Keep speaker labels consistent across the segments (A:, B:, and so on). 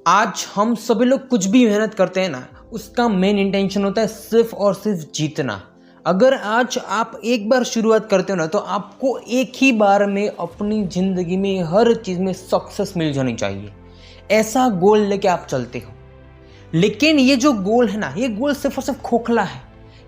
A: आज हम सभी लोग कुछ भी मेहनत करते हैं ना, उसका मेन इंटेंशन होता है सिर्फ और सिर्फ जीतना। अगर आज आप एक बार शुरुआत करते हो ना, तो आपको एक ही बार में अपनी ज़िंदगी में हर चीज़ में सक्सेस मिल जानी चाहिए। ऐसा गोल लेके आप चलते हो, लेकिन ये जो गोल है ना, ये गोल सिर्फ और सिर्फ खोखला है।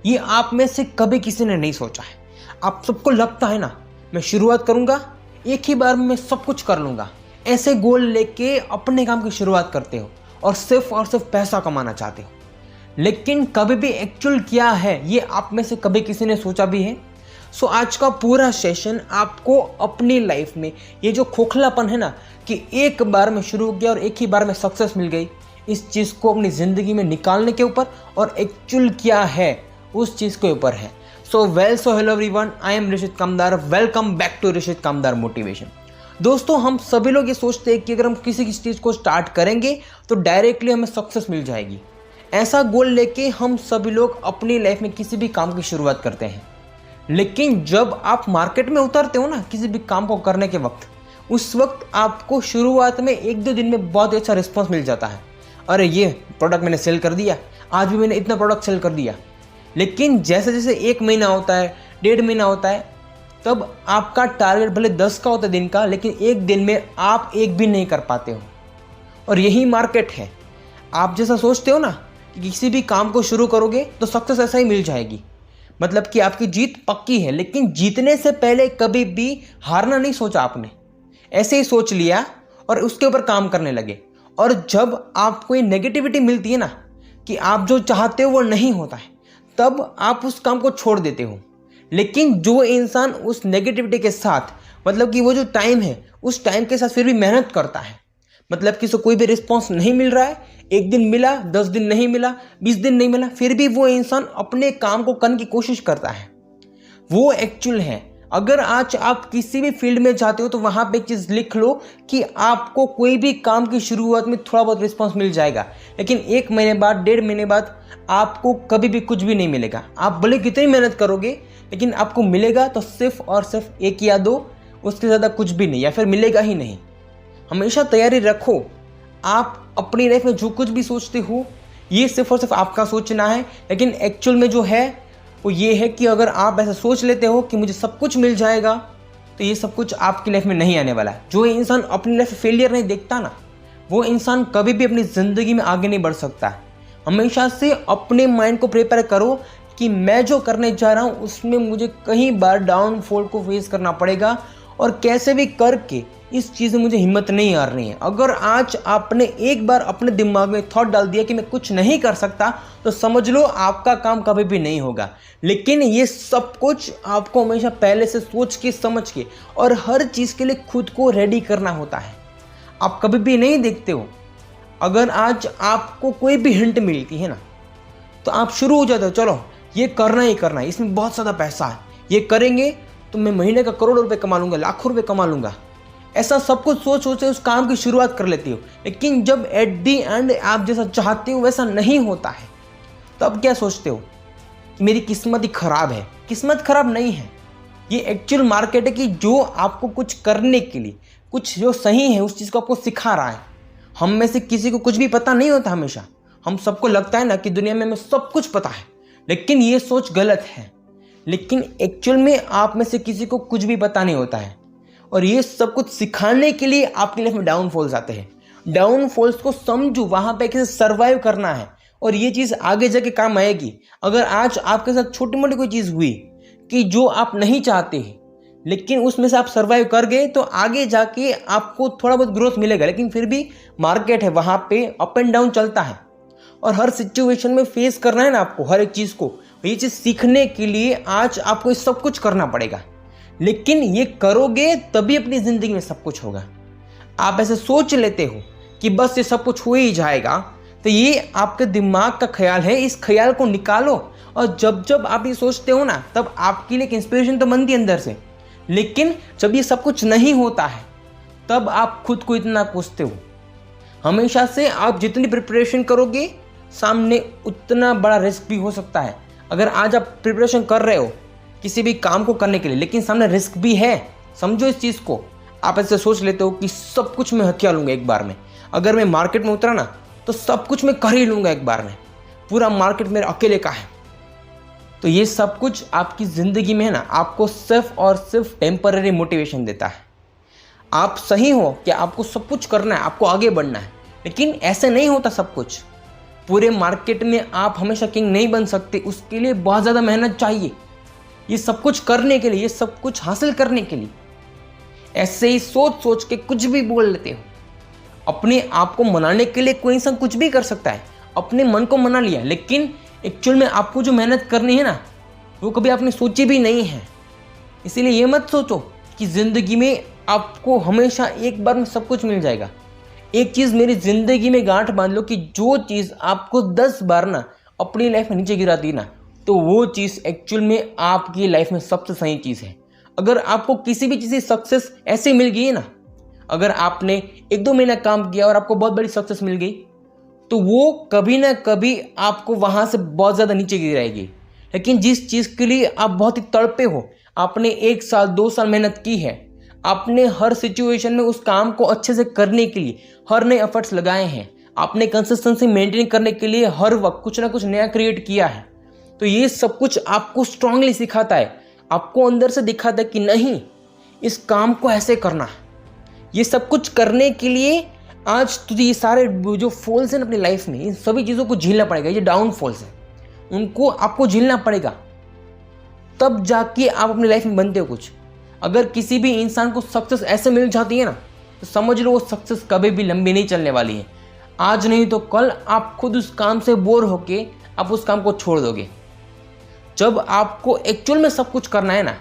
A: ये आप में से कभी किसी ने नहीं सोचा है। आप सबको लगता है ना, मैं शुरुआत करूँगा, एक ही बार में मैं सब कुछ कर लूँगा। ऐसे गोल लेके अपने काम की शुरुआत करते हो और सिर्फ पैसा कमाना चाहते हो, लेकिन कभी भी एक्चुअल क्या है ये आप में से कभी किसी ने सोचा भी है? सो आज का पूरा सेशन आपको अपनी लाइफ में ये जो खोखलापन है ना, कि एक बार में शुरू किया और एक ही बार में सक्सेस मिल गई, इस चीज़ को अपनी ज़िंदगी में निकालने के ऊपर और एक्चुअल क्या है उस चीज़ के ऊपर है। So hello everyone, I am Rishit Kamdar. Welcome back to Rishit Kamdar motivation. दोस्तों, हम सभी लोग ये सोचते हैं कि अगर हम किसी चीज़ को स्टार्ट करेंगे तो डायरेक्टली हमें सक्सेस मिल जाएगी। ऐसा गोल लेके हम सभी लोग अपनी लाइफ में किसी भी काम की शुरुआत करते हैं, लेकिन जब आप मार्केट में उतरते हो ना किसी भी काम को करने के वक्त, उस वक्त आपको शुरुआत में एक दो दिन में बहुत अच्छा रिस्पॉन्स मिल जाता है। अरे ये प्रोडक्ट मैंने सेल कर दिया, आज भी मैंने इतना प्रोडक्ट सेल कर दिया। लेकिन जैसे जैसे एक महीना होता है, 1.5 महीना होता है, तब आपका टारगेट भले 10 का होता है दिन का, लेकिन एक दिन में आप एक भी नहीं कर पाते हो। और यही मार्केट है। आप जैसा सोचते हो ना कि किसी भी काम को शुरू करोगे तो सक्सेस ऐसा ही मिल जाएगी, मतलब कि आपकी जीत पक्की है, लेकिन जीतने से पहले कभी भी हारना नहीं सोचा आपने। ऐसे ही सोच लिया और उसके ऊपर काम करने लगे। और जब आपको ये नेगेटिविटी मिलती है ना कि आप जो चाहते हो वो नहीं होता है, तब आप उस काम को छोड़ देते हो। लेकिन जो इंसान उस नेगेटिविटी के साथ, मतलब कि वो जो टाइम है उस टाइम के साथ फिर भी मेहनत करता है, मतलब कि कोई भी रिस्पॉन्स नहीं मिल रहा है, एक दिन मिला, 10 दिन नहीं मिला, 20 दिन नहीं मिला, फिर भी वो इंसान अपने काम को करने की कोशिश करता है, वो एक्चुअल है। अगर आज आप किसी भी फील्ड में जाते हो तो वहां पे एक चीज लिख लो कि आपको कोई भी काम की शुरुआत में थोड़ा बहुत रिस्पॉन्स मिल जाएगा, लेकिन 1 महीने बाद, 1.5 महीने बाद आपको कभी भी कुछ भी नहीं मिलेगा। आप भले कितनी मेहनत करोगे, लेकिन आपको मिलेगा तो सिर्फ और सिर्फ 1 या 2, उसके ज़्यादा कुछ भी नहीं, या फिर मिलेगा ही नहीं। हमेशा तैयारी रखो। आप अपनी लाइफ में जो कुछ भी सोचते हो ये सिर्फ और सिर्फ आपका सोचना है, लेकिन एक्चुअल में जो है वो ये है कि अगर आप ऐसा सोच लेते हो कि मुझे सब कुछ मिल जाएगा, तो ये सब कुछ आपकी लाइफ में नहीं आने वाला है। जो इंसान अपनी लाइफ में फेलियर नहीं देखता ना, वो इंसान कभी भी अपनी ज़िंदगी में आगे नहीं बढ़ सकता है। हमेशा से अपने माइंड को प्रिपेयर करो कि मैं जो करने जा रहा हूँ उसमें मुझे कई बार डाउनफॉल को फेस करना पड़ेगा, और कैसे भी करके इस चीज़ में मुझे हिम्मत नहीं हारनी है। अगर आज आपने एक बार अपने दिमाग में थॉट डाल दिया कि मैं कुछ नहीं कर सकता, तो समझ लो आपका काम कभी भी नहीं होगा। लेकिन ये सब कुछ आपको हमेशा पहले से सोच के, समझ के और हर चीज़ के लिए खुद को रेडी करना होता है। आप कभी भी नहीं देखते हो। अगर आज आपको कोई भी हिंट मिलती है ना, तो आप शुरू हो जाते हो, चलो ये करना ही करना है, इसमें बहुत ज़्यादा पैसा है, ये करेंगे तो मैं महीने का करोड़ों रुपए कमा लूँगा, लाखों रुपए कमा लूँगा। ऐसा सब कुछ सोच सोच उस काम की शुरुआत कर लेती हो, लेकिन जब एट दी एंड आप जैसा चाहते हो वैसा नहीं होता है, तब क्या सोचते हो कि मेरी किस्मत ही खराब है। किस्मत खराब नहीं है, ये एक्चुअल मार्केट है कि जो आपको कुछ करने के लिए, कुछ जो सही है उस चीज़ को आपको सिखा रहा है। हम में से किसी को कुछ भी पता नहीं होता। हमेशा हम सबको लगता है ना कि दुनिया में हमें सब कुछ पता है, लेकिन ये सोच गलत है। लेकिन एक्चुअल में आप में से किसी को कुछ भी पता नहीं होता है, और ये सब कुछ सिखाने के लिए आपकी लाइफ में डाउनफॉल्स आते हैं। डाउनफॉल्स को समझो, वहाँ पे कैसे सर्वाइव करना है, और ये चीज़ आगे जाके काम आएगी। अगर आज आपके साथ छोटी मोटी कोई चीज़ हुई कि जो आप नहीं चाहते हैं, लेकिन उसमें से आप सर्वाइव कर गए, तो आगे जाके आपको थोड़ा बहुत ग्रोथ मिलेगा। लेकिन फिर भी मार्केट है, वहाँ पे अप एंड डाउन चलता है, और हर सिचुएशन में फेस करना है ना आपको, हर एक चीज़ को। ये चीज़ सीखने के लिए आज आपको ये सब कुछ करना पड़ेगा, लेकिन ये करोगे तभी अपनी ज़िंदगी में सब कुछ होगा। आप ऐसे सोच लेते हो कि बस ये सब कुछ हो ही जाएगा, तो ये आपके दिमाग का ख्याल है। इस ख्याल को निकालो, और जब जब आप ये सोचते हो ना, तब आपके लिए एक इंस्पिरेशन तो बनती है अंदर से। लेकिन जब ये सब कुछ नहीं होता है, तब आप खुद को इतना कोसते हो। हमेशा से आप जितनी प्रिपरेशन करोगे, सामने उतना बड़ा रिस्क भी हो सकता है। अगर आज आप प्रिपरेशन कर रहे हो किसी भी काम को करने के लिए, लेकिन सामने रिस्क भी है, समझो इस चीज़ को। आप ऐसे सोच लेते हो कि सब कुछ मैं हथिया लूँगा एक बार में। अगर मैं मार्केट में उतरा ना तो सब कुछ मैं कर ही लूँगा एक बार में, पूरा मार्केट मेरे अकेले का है। तो ये सब कुछ आपकी ज़िंदगी में है ना, आपको सिर्फ और सिर्फ टेम्पररी मोटिवेशन देता है। आप सही हो कि आपको सब कुछ करना है, आपको आगे बढ़ना है, लेकिन ऐसे नहीं होता सब कुछ। पूरे मार्केट में आप हमेशा किंग नहीं बन सकते, उसके लिए बहुत ज़्यादा मेहनत चाहिए। ये सब कुछ करने के लिए, ये सब कुछ हासिल करने के लिए ऐसे ही सोच सोच के कुछ भी बोल लेते हो। अपने आप को मनाने के लिए कोई इंसान कुछ भी कर सकता है, अपने मन को मना लिया, लेकिन एक्चुअल में आपको जो मेहनत करनी है ना, वो कभी आपने सोची भी नहीं है। इसीलिए ये मत सोचो कि ज़िंदगी में आपको हमेशा एक बार में सब कुछ मिल जाएगा। एक चीज़ मेरी ज़िंदगी में गांठ बांध लो कि जो चीज़ आपको 10 बार ना अपनी लाइफ में नीचे गिराती ना, तो वो चीज़ एक्चुअल में आपकी लाइफ में सबसे सही चीज़ है। अगर आपको किसी भी चीज़ की सक्सेस ऐसे मिल गई है ना, अगर आपने 1-2 महीना काम किया और आपको बहुत बड़ी सक्सेस मिल गई, तो वो कभी ना कभी आपको वहाँ से बहुत ज़्यादा नीचे गिराएगी। लेकिन जिस चीज़ के लिए आप बहुत ही तड़पे हो, आपने 1 साल 2 साल मेहनत की है, आपने हर सिचुएशन में उस काम को अच्छे से करने के लिए हर नए एफर्ट्स लगाए हैं, आपने कंसिस्टेंसी मेंटेन करने के लिए हर वक्त कुछ ना कुछ नया क्रिएट किया है, तो ये सब कुछ आपको स्ट्रांगली सिखाता है, आपको अंदर से दिखाता है कि नहीं, इस काम को ऐसे करना है। ये सब कुछ करने के लिए आज तुझे ये सारे जो फॉल्स हैं अपनी लाइफ में, इन सभी चीज़ों को झेलना पड़ेगा। ये डाउनफॉल्स हैं, उनको आपको झेलना पड़ेगा, तब जाके आप अपनी लाइफ में बनते हो कुछ। अगर किसी भी इंसान को सक्सेस ऐसे मिल जाती है ना, तो समझ लो वो सक्सेस कभी भी लंबी नहीं चलने वाली है। आज नहीं तो कल आप खुद उस काम से बोर होके आप उस काम को छोड़ दोगे। जब आपको एक्चुअल में सब कुछ करना है ना,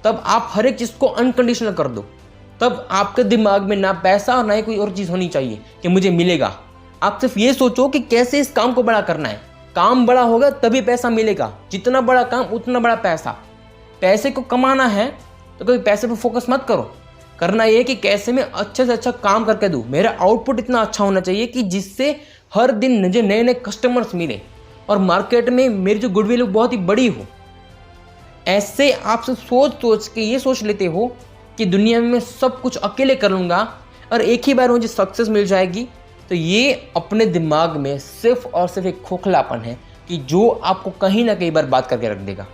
A: तब आप हर एक चीज़ को अनकंडीशनल कर दो। तब आपके दिमाग में ना पैसा और ना ही कोई और चीज़ होनी चाहिए कि मुझे मिलेगा। आप सिर्फ ये सोचो कि कैसे इस काम को बड़ा करना है। काम बड़ा होगा तभी पैसा मिलेगा, जितना बड़ा काम उतना बड़ा पैसा। पैसे को कमाना है तो कभी पैसे पर फोकस मत करो, करना ये कि कैसे मैं अच्छे से अच्छा काम करके दूँ, मेरा आउटपुट इतना अच्छा होना चाहिए कि जिससे हर दिन मुझे नए नए कस्टमर्स मिले और मार्केट में मेरी जो गुडविल बहुत ही बड़ी हो। ऐसे आप सोच सोच के ये सोच लेते हो कि दुनिया में मैं सब कुछ अकेले कर लूँगा और एक ही बार मुझे सक्सेस मिल जाएगी, तो ये अपने दिमाग में सिर्फ और सिर्फ एक खोखलापन है कि जो आपको कहीं ना कहीं बर्बाद करके रख देगा।